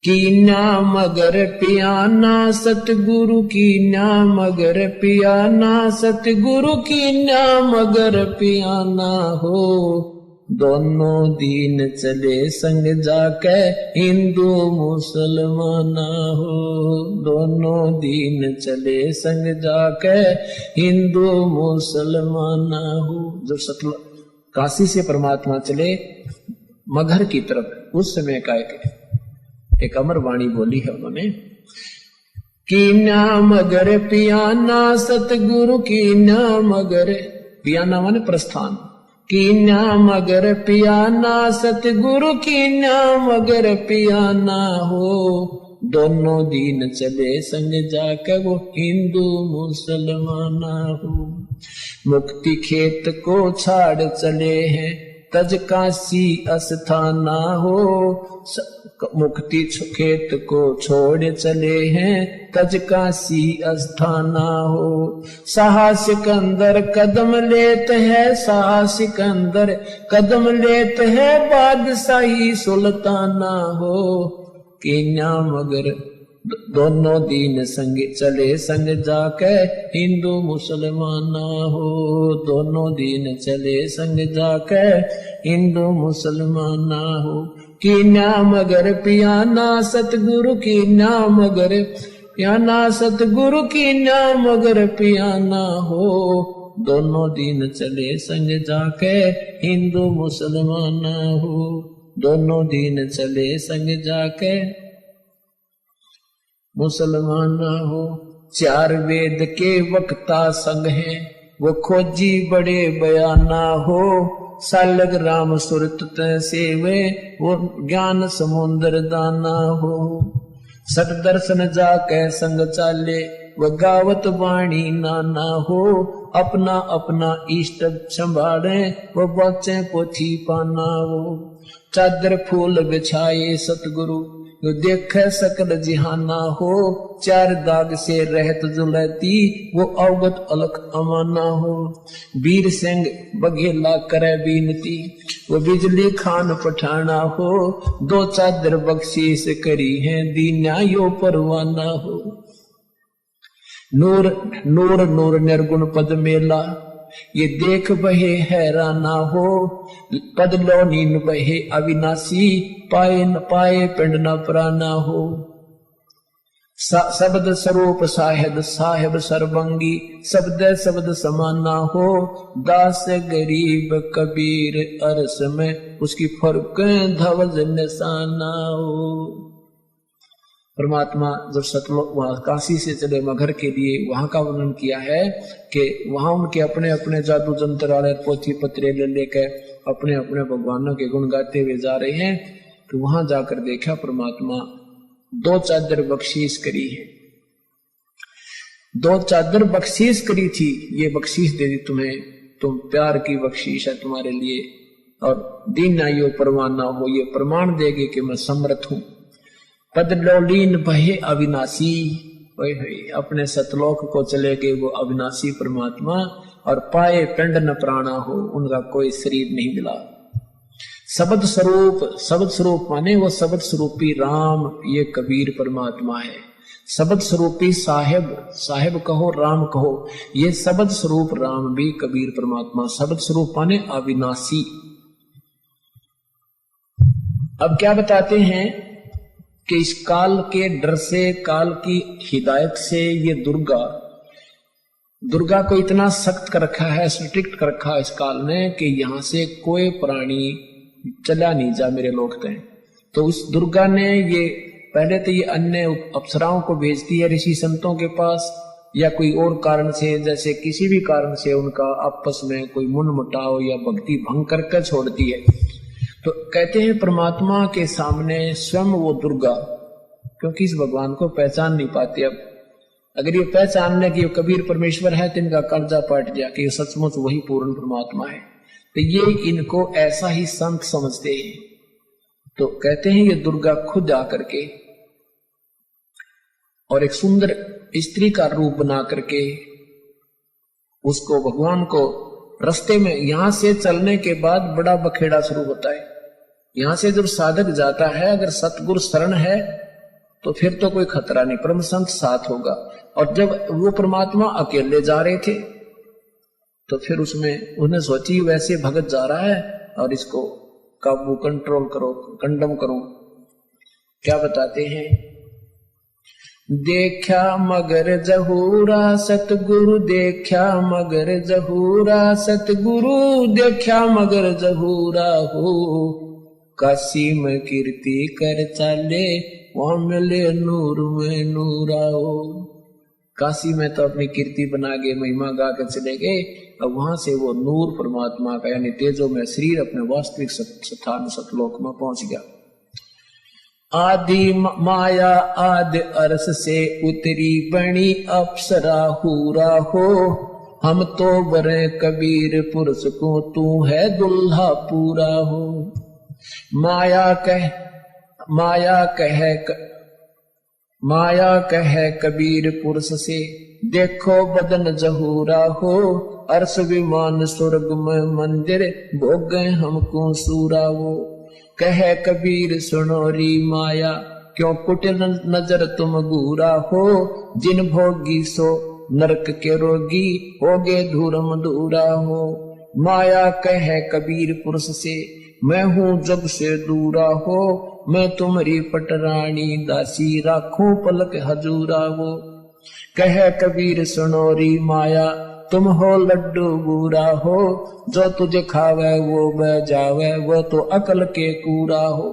Kenya मगर पियाना सतगुरु Kenya मगर पियाना सतगुरु कीन्या मगर पियाना हो। दोनों दीन चले संग जाके हिंदू मुसलमाना हो। दोनों दीन चले संग जाके हिंदू मुसलमाना हो। जो सतल काशी से परमात्मा चले मगहर की तरफ, उस समय का एक अमर वाणी बोली है उन्होंने, कीन्या मगर पियाना सतगुरु कीन्या मगर, पियाना माने प्रस्थान, कीन्या मगर पियाना सतगुरु कीन्या मगर पियाना हो। दोनों दीन चले संग जाकर वो हिंदू मुसलमाना हो। मुक्ति खेत को छाड़ चले हैं तज काशी अस्थाना हो। मुक्ति खेत को छोड़ चले हैं तज काशी अस्थाना हो। साहसिक अंदर कदम लेते हैं, साहसिक अंदर कदम लेते हैं बादशाही सुल्ताना हो। कीन्या मगर दोनों दीन संग चले संग जाके हिंदू मुसलमाना हो। दोनों दीन चले संग जाके हिंदू मुसलमाना हो। कीन्या मगर पियाना सतगुरु कीन्या मगर पियाना सतगुरु कीन्या मगर पियाना हो। दोनों दीन चले संग जाके हिंदू मुसलमाना हो। दोनों दीन चले संग जाके मुसलमाना हो। चार वेद के वक्ता संग हैं वो खोजी बड़े बयाना हो। सालग राम सुरत सेवे वो ज्ञान समुद्र दाना हो। सत दर्शन जाके संग चाले वो गावत वाणी नाना हो। अपना अपना इष्ट संभाले वो बचे पोथी पाना हो। चादर फूल बिछाए सतगुरु जो देख सकल जिहाना हो। चार दाग से रहत जुलती वो अवगत अलख अमाना हो। वीर सिंह बघेला करे बीनती वो बिजली खान पठाना हो। दो चादर बख्शीश करी है दीन्या यो परवाना हो। नूर नूर नूर निर्गुण पद मेला ये देख बहे हैराना हो। पद लो नीन बहे अविनाशी पाए न पाए पिंड न प्राना हो। शब्द स्वरूप साहेब साहेब सर्वंगी शब्द शब्द समाना हो। दास गरीब कबीर अरस में उसकी फर्क धवज निशाना हो। परमात्मा जब सतलोक वहां काशी से चले मगहर के लिए, वहां का वर्णन किया है कि वहां उनके अपने अपने जादू जंत्र वाले पोथी पत्रे ले लेकर अपने अपने भगवानों के गुण गाते हुए जा रहे हैं। तो वहां जाकर देखा परमात्मा दो चादर बख्शीश करी है। दो चादर बख्शीश करी थी, ये बख्शीश दे दी तुम्हें, तुम प्यार की बख्शीश है तुम्हारे लिए। और दीन आयो परवाना हो, ये प्रमाण देगे कि मैं समर्थ हूं। पद लोलीन बहे अविनाशी, अपने सतलोक को चले गए वो अविनाशी परमात्मा। और पाए पिंड न प्राणा हो, उनका कोई शरीर नहीं मिला। शब्द स्वरूप, शब्द स्वरूप माने वो शब्द स्वरूपी राम, ये कबीर परमात्मा है। शब्द स्वरूपी साहेब, साहेब कहो राम कहो, ये शब्द स्वरूप राम भी कबीर परमात्मा। शब्द स्वरूप माने अविनाशी। अब क्या बताते हैं कि इस काल के डर से, काल की हिदायत से ये दुर्गा को इतना सख्त कर रखा है, स्ट्रिक्ट कर रखा है इस काल ने कि यहां से कोई प्राणी चला नहीं जा मेरे लोग तय। तो उस दुर्गा ने ये पहले तो ये अन्य अप्सराओं को भेजती है ऋषि संतों के पास, या कोई और कारण से, जैसे किसी भी कारण से उनका आपस में कोई मुनमुटाव या भक्ति भंग करके छोड़ती है। तो कहते हैं परमात्मा के सामने स्वयं वो दुर्गा, क्योंकि इस भगवान को पहचान नहीं पाते। अब अगर ये पहचान ले कि ये कबीर परमेश्वर है तो इनका कर्जा पट गया कि ये सचमुच वही पूर्ण परमात्मा है। तो ये इनको ऐसा ही संत समझते हैं। तो कहते हैं ये दुर्गा खुद आकर के और एक सुंदर स्त्री का रूप बना करके उसको, भगवान को रास्ते में, यहां से चलने के बाद बड़ा बखेड़ा शुरू होता है। यहां से जब साधक जाता है, अगर सतगुरु शरण है तो फिर तो कोई खतरा नहीं, परम संत साथ होगा। और जब वो परमात्मा अकेले जा रहे थे तो फिर उसमें उन्हें सोची वैसे भगत जा रहा है और इसको काबू कंट्रोल करो, कंडम करो। क्या बताते हैं, देखा मगर जहूरा सतगुरु, देखा मगर जहूरा सतगुरु, देखा मगर जहूरा हो, काशी में कीर्ति कर चाले, वहां मिले नूर में नूरा हो। काशी में तो अपनी कीर्ति बना के महिमा गा कर चले गए, अब वहां से वो नूर परमात्मा का यानी तेजो में शरीर अपने वास्तविक स्थान सतलोक में पहुंच गया। आदि माया आदि अरस से उतरी बनी अप्सरा हूरा हो, हम तो बरे कबीर पुरुष को, तू है दुल्हा पूरा हो। माया कहे कबीर पुरुष से, देखो बदन जहूरा हो, अर्श विमान स्वर्ग में मंदिर, भोग गए हमको सूरा हो। कहे कबीर सुनो री माया, क्यों कुटिल नजर तुम घूरा हो, जिन भोगी सो नरक के रोगी, होगे धूरम दूरा हो। माया कहे कबीर पुरुष से, मैं हूँ जग से दूरा हो, मैं तुम्हारी पटरानी दासी, राखूं पलक हजूरा हो। कहे कबीर सुनो री माया, तुम हो लड्डू बूरा हो, जो तुझे खावे वो बह जावे, वो तो अकल के कूरा हो।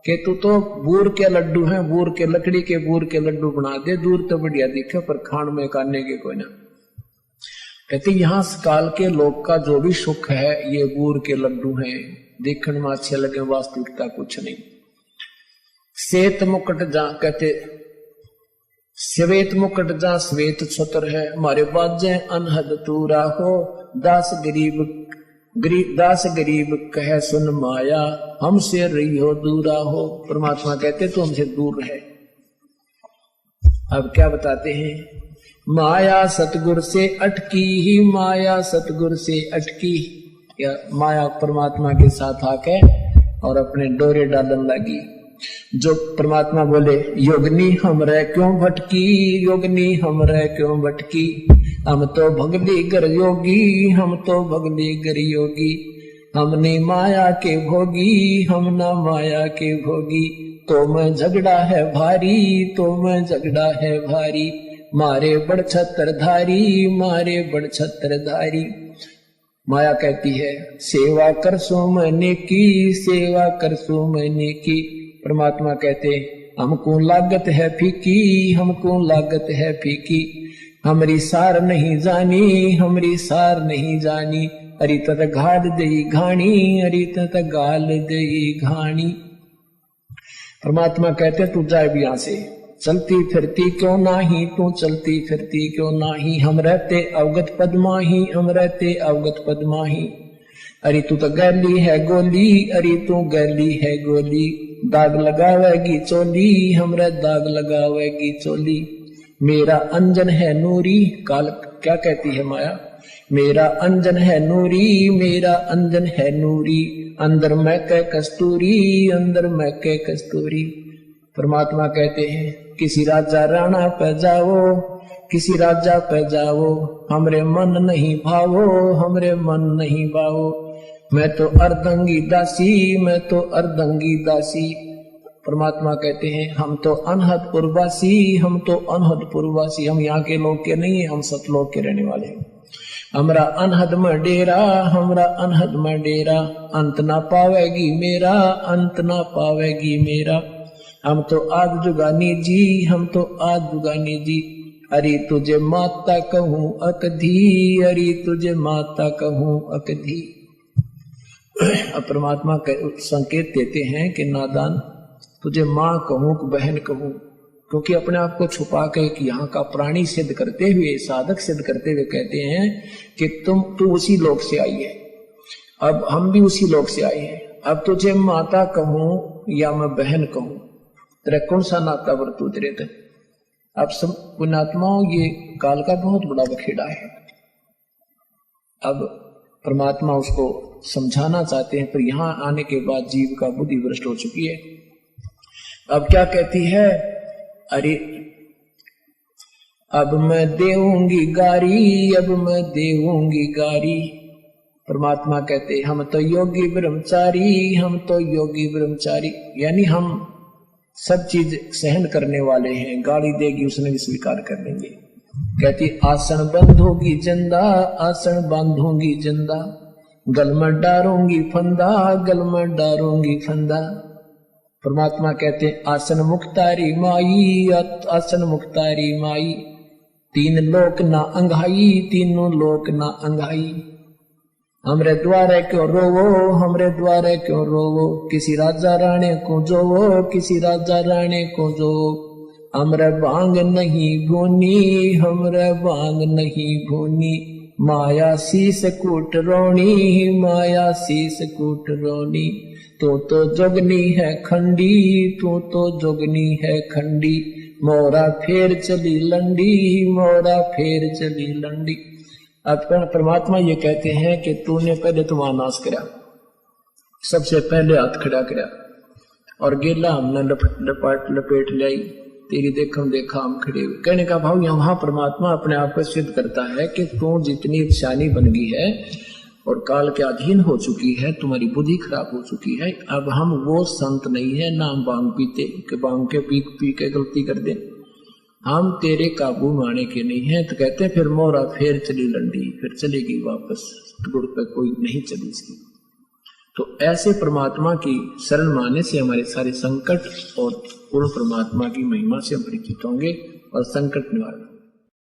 कि तू तो बूर के लड्डू हैं, बूर के लकड़ी के बूर के लड्डू बना दे, दूर तो बढ़िया दिखे पर खान में काटने के कोई ना। कहते यहाँ काल के लोग का जो भी सुख है ये बूर के लड्डू हैं, देखने में अच्छे लगे, वास्तविकता कुछ नहीं। श्वेत मुकुट जा कहते श्वेत मुकुट जा श्वेत छत्र है, हमारे बाजे अनहद तूरा हो, दास गरीब कहे सुन माया, हमसे रही हो दूरा हो। परमात्मा कहते तो हमसे दूर रहे। अब क्या बताते हैं, माया सतगुर से अटकी ही, माया सतगुर से अटकी। या माया परमात्मा के साथ आके और अपने डोरे डालन लगी। जो परमात्मा बोले योगनी हमरे क्यों भटकी, योगनी हमरे क्यों भटकी, हम तो भगली गर योगी, हम तो भगली गर योगी, हमने माया के भोगी, हम ना माया के भोगी, तो मैं झगड़ा है भारी, तो मैं झगड़ा है भारी, मारे बड़ छत्रधारी, मारे बड़ छत्रधारी। माया कहती है सेवा कर सो मैंने की, सेवा कर सो मैंने की। परमात्मा कहते हमको लागत है फीकी, हमको लागत है फीकी, हमारी सार नहीं जानी, हमारी सार नहीं जानी, अरे तत घाल दई घाणी, अरे तत गाल दई घाणी। परमात्मा कहते तू जाए भी यहां से, चलती फिरती क्यों नाही, तू चलती फिरती क्यों नाही, हम रहते अवगत पद्माही, हम रहते अवगत पद्माही। अरे तू तो गैली है गोली, अरे तू गैली है गोली, दाग लगावेगी चोली, हमरा दाग लगावेगी चोली। मेरा अंजन है नूरी, काल क्या कहती है माया, मेरा अंजन है नूरी, मेरा अंजन है नूरी, अंदर मैं कह कस्तूरी, अंदर मैं कह कस्तूरी। परमात्मा कहते हैं किसी राजा राणा पे जाओ, किसी राजा पे जाओ, हमरे मन नहीं भावो, हमरे मन नहीं भावो, मैं तो अर्धंगी दासी, मैं तो अर्धंगी दासी। परमात्मा कहते हैं हम तो अनहदपुर वासी, हम तो अनहदपुर वासी, हम यहाँ के लोग के नहीं है, हम सतलोक के रहने वाले हैं। हमरा अनहद में डेरा, हमरा अनहद में डेरा, अंत ना पावेगी मेरा, अंत ना पावेगी मेरा। हम तो आज जुगानी जी, हम तो आज जुगानी जी, अरे तुझे माता कहूँ अकधी, अरे तुझे माता कहूँ अकधी। अब परमात्मा संकेत देते हैं कि नादान तुझे माँ कहूँ कि बहन कहूँ, क्योंकि अपने आप को छुपा के कि यहाँ का प्राणी सिद्ध करते हुए, साधक सिद्ध करते हुए कहते हैं कि तू उसी लोक से आई है, अब हम भी उसी लोक से आए हैं, अब तुझे माता कहूँ या मैं बहन कहूँ, तेरा कौन सा नाता बरतू तेरे तक। अब सब पुण्यात्माओं ये काल का बहुत बड़ा बखेड़ा है। अब परमात्मा उसको समझाना चाहते हैं, पर यहाँ आने के बाद जीव का बुद्धि भ्रष्ट हो चुकी है। अब क्या कहती है अरे अब मैं देऊंगी गारी, अब मैं देऊंगी गारी। परमात्मा कहते हम तो योगी ब्रह्मचारी, हम तो योगी ब्रह्मचारी, यानी हम सब चीज सहन करने वाले हैं। गाली देगी उसने भी स्वीकार कर लेंगे। कहती आसन बंधोगी जंदा, आसन बांधूंगी जंदा, गल में डारूंगी फंदा, गल में डारूंगी फंदा। परमात्मा कहते आसन मुक्तारी माई, आसन मुक्तारी माई, तीन लोक ना अंघाई, तीनों लोक ना अंघाई। हमरे द्वारे क्यों रोवो, हमरे द्वारे क्यों रोवो, किसी राजा राणे को जोवो, किसी राजा राणे को जो। हमरे भांग नहीं भूनी, हमरे भांग नहीं भूनी, माया शीस कूट रोनी, माया शीस कूट रोनी। तो जोगनी है खंडी, तो जोगनी है खंडी, मोरा फेर चली लंडी, मोरा फेर चली लंडी। अब परमात्मा ये कहते हैं कि तूने पहले तो वहां नाश करा, सबसे पहले हाथ खड़ा करा और गेला हमने लपेट लाई, तेरी देखम देखा हम खड़े हुए। कहने का भाव यहाँ परमात्मा अपने आप को सिद्ध करता है कि तू जितनी शानी बन गई है और काल के अधीन हो चुकी है, तुम्हारी बुद्धि खराब हो चुकी है। अब हम वो संत नहीं है ना हम भांग पीते कि भांग के पी के गलती कर दे, हम तेरे काबू में आने के नहीं है। तो कहते हैं फिर मोरा फेर चली लंडी, फिर चलेगी वापस, गुड़ पे कोई नहीं चली इसकी। तो ऐसे परमात्मा की शरण माने से हमारे सारे संकट और पूर्ण परमात्मा की महिमा से हम परिचित होंगे और संकट निवारण